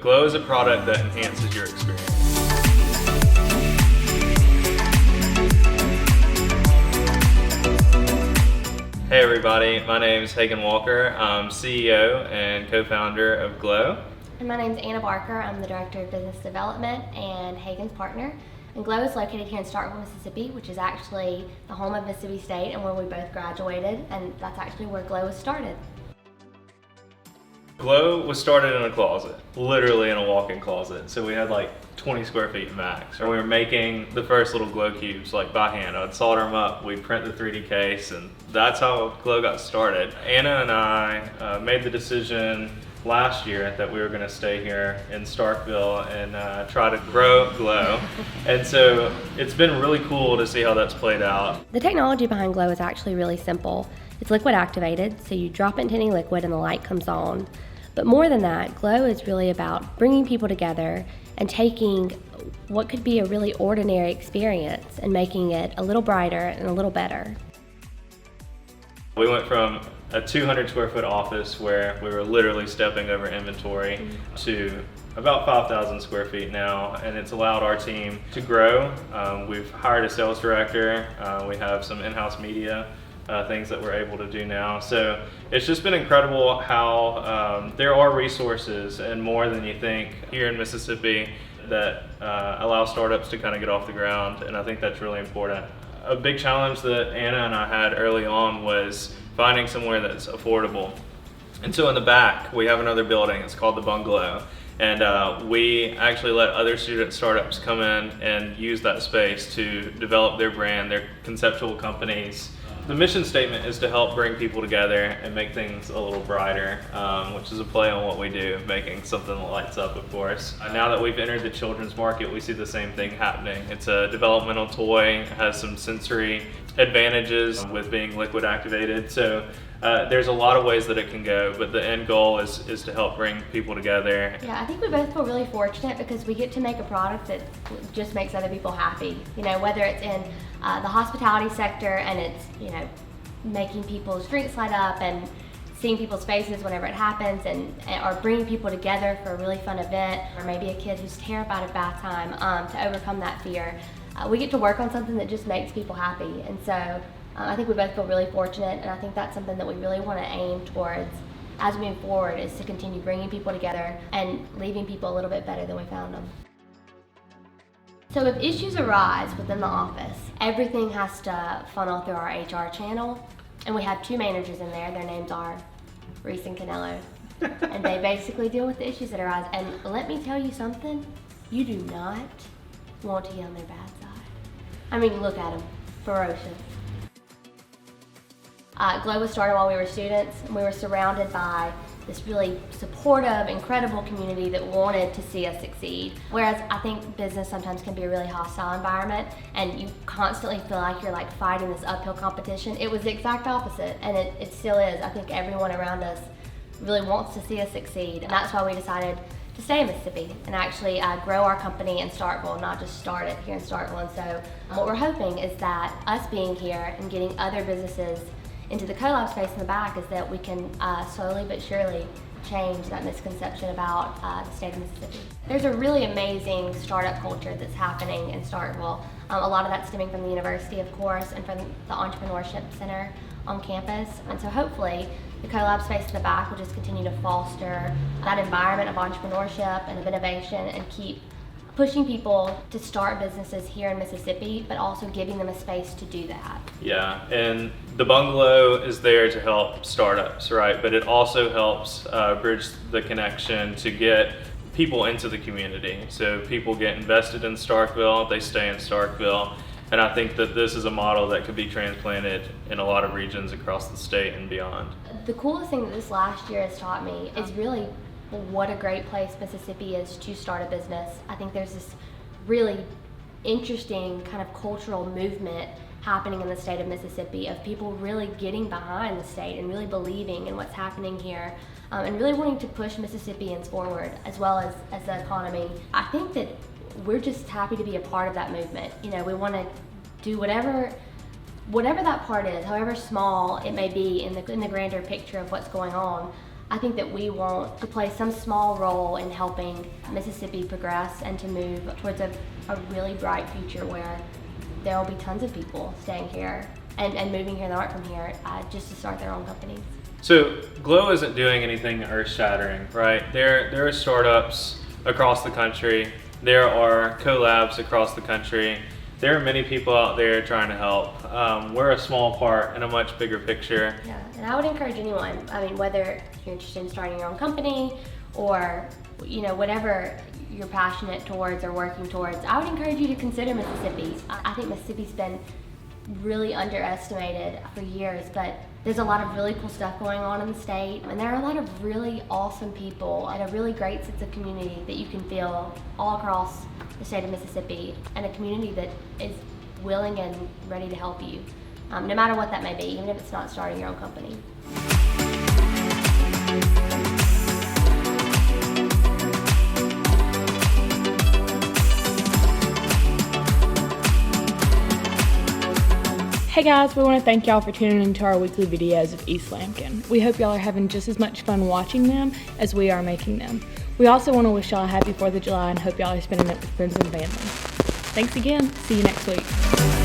Glow is a product that enhances your experience. Hey everybody, my name is Hagen Walker. I'm CEO and co-founder of Glow. And my name is Anna Barker. I'm the Director of Business Development and Hagen's partner. And Glow is located here in Starkville, Mississippi, which is actually the home of Mississippi State and where we both graduated, and that's actually where Glow was started. Glow was started in a closet, literally in a walk-in closet. So we had like 20 square feet max. And we were making the first little glow cubes like by hand. I'd solder them up, we'd print the 3D case, and that's how Glow got started. Anna and I made the decision last year that we were gonna stay here in Starkville and try to grow Glow. And so it's been really cool to see how that's played out. The technology behind Glow is actually really simple. It's liquid activated, so you drop it into any liquid and the light comes on. But more than that, Glow is really about bringing people together and taking what could be a really ordinary experience and making it a little brighter and a little better. We went from a 200 square foot office where we were literally stepping over inventory to about 5,000 square feet now, and it's allowed our team to grow. We've hired a sales director, we have some in-house media things that we're able to do now. So it's just been incredible how there are resources and more than you think here in Mississippi that allow startups to kind of get off the ground, and I think that's really important. A big challenge that Anna and I had early on was finding somewhere that's affordable. And so in the back, we have another building, it's called the Bungalow. And we actually let other student startups come in and use that space to develop their brand, their conceptual companies. The mission statement is to help bring people together and make things a little brighter, which is a play on what we do, making something that lights up, of course. Now that we've entered the children's market, we see the same thing happening. It's a developmental toy, it has some sensory advantages with being liquid activated. So there's a lot of ways that it can go, but the end goal is to help bring people together. Yeah, I think we both feel really fortunate because we get to make a product that just makes other people happy. You know, whether it's in the hospitality sector and it's, you know, making people's drinks light up and seeing people's faces whenever it happens, or bringing people together for a really fun event, or maybe a kid who's terrified of bath time to overcome that fear. We get to work on something that just makes people happy, and so I think we both feel really fortunate, and I think that's something that we really want to aim towards as we move forward, is to continue bringing people together and leaving people a little bit better than we found them. So if issues arise within the office, everything has to funnel through our HR channel, and we have two managers in there. Their names are Reese and Canelo, and they basically deal with the issues that arise. And let me tell you something, you do not want to get on their bad side. I mean, look at them, ferocious. Glow was started while we were students, and we were surrounded by this really supportive, incredible community that wanted to see us succeed. Whereas I think business sometimes can be a really hostile environment, and you constantly feel like you're like fighting this uphill competition. It was the exact opposite, and it still is. I think everyone around us really wants to see us succeed, and that's why we decided to stay in Mississippi and actually grow our company in Starkville, not just start it here in Starkville. And so what we're hoping is that us being here and getting other businesses into the collab space in the back is that we can slowly but surely change that misconception about the state of Mississippi. There's a really amazing startup culture that's happening in Starkville. A lot of that's stemming from the university, of course, and from the Entrepreneurship Center on campus. And so hopefully the collab space in the back will just continue to foster that environment of entrepreneurship and of innovation and keep pushing people to start businesses here in Mississippi, but also giving them a space to do that. Yeah, and the Bungalow is there to help startups, right? But it also helps bridge the connection to get people into the community. So people get invested in Starkville, they stay in Starkville, and I think that this is a model that could be transplanted in a lot of regions across the state and beyond. The coolest thing that this last year has taught me is really what a great place Mississippi is to start a business. I think there's this really interesting kind of cultural movement happening in the state of Mississippi of people really getting behind the state and really believing in what's happening here, and really wanting to push Mississippians forward as well as the economy. I think that we're just happy to be a part of that movement. You know, we want to do whatever that part is, however small it may be in the grander picture of what's going on. I think that we want to play some small role in helping Mississippi progress and to move towards a really bright future where there will be tons of people staying here and moving here that aren't from here just to start their own companies. So Glow isn't doing anything earth-shattering, right? There are startups across the country. There are collabs across the country. There are many people out there trying to help. We're a small part in a much bigger picture. Yeah, and I would encourage anyone, I mean, whether you're interested in starting your own company or, you know, whatever you're passionate towards or working towards, I would encourage you to consider Mississippi. I think Mississippi's been really underestimated for years, but there's a lot of really cool stuff going on in the state, and there are a lot of really awesome people and a really great sense of community that you can feel all across the state of Mississippi, and a community that is willing and ready to help you, no matter what that may be, even if it's not starting your own company. Hey guys, we want to thank y'all for tuning into our weekly videos of East Lampkin. We hope y'all are having just as much fun watching them as we are making them. We also want to wish y'all a happy 4th of July and hope y'all are spending it with friends and family. Thanks again. See you next week.